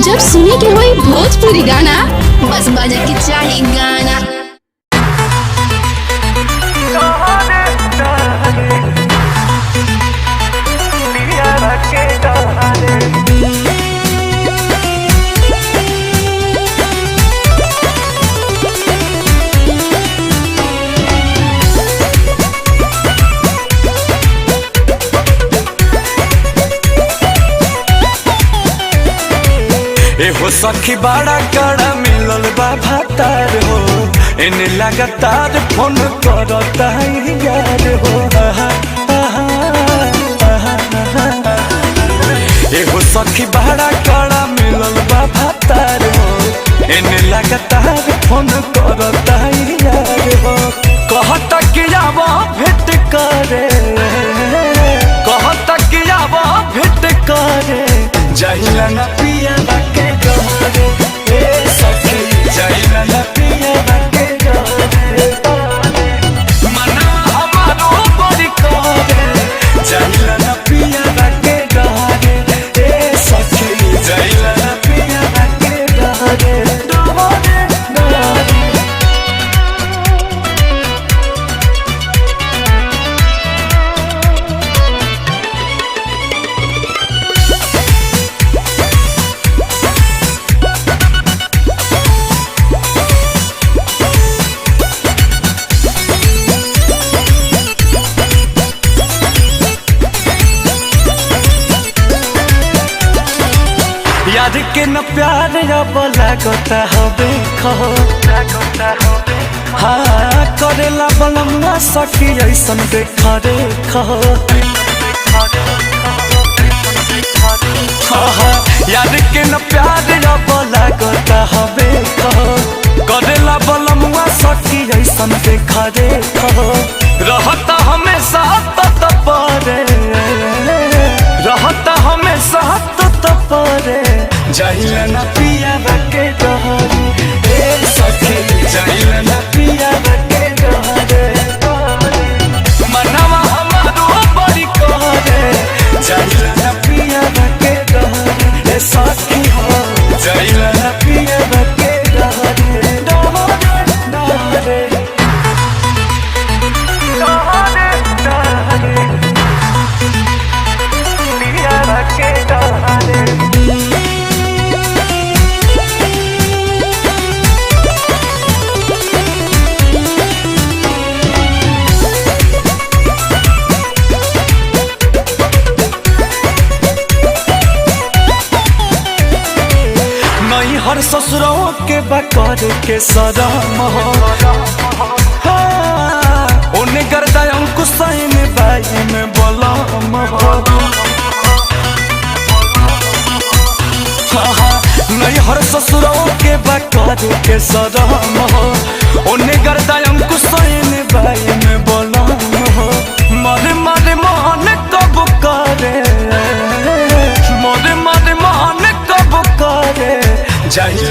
जब सुने के होई भोजपुरी गाना, बस बजे के चाही गाना। हो सखी बड़ा कड़ा मिलल बा भातार हो, इन्हें लगातार फोन करता है यार हो। हो सखी बड़ा कड़ा मिलल बा भातार हो, इन्हें लगातार फोन करता है यार हो। कहता कि आवा भेंट करे, कहता कि आवा भेंट करे, जाइला ना पिया बाके डरे, ए सखी जाइला ना पिया बाके डरे। मना हमारो बड़ी करे, जाइला ना पिया बाके डरे, ए सखी जाइला ना पिया बाके डरे, डरे डरे। याद के न प्यार अब लागता हबे खहो, हाँ करेला बनमुआ सखी ऐसन देखा रे खहो। याद के न प्यार अब लागता हबे खहो, करेला बनमुआ सखी ऐसन देखा रे खहो। रहता हमेशा तत परे, रहता हमेशा तत परे, जाइला ना पिया बाके डरे, ए सखी जाइला ना पिया बाके डरे। मनवा हमारो बड़ी करे, जाइला ना पिया बाके डरे, ए सखी हो जाइला ना पिया बाके डरे, डरे डरे। हर ससुरों के बकर के सरम हो, उन्हें गर्दा अंकुश में बाई में बलम हो। नहीं हर ससुरों के बकर के सरम हो, उन्हें गर्दा अंकुश में बाई में बलम हो। मरे मरे मान कब करे, मरे मरे मान कब करे, जाइला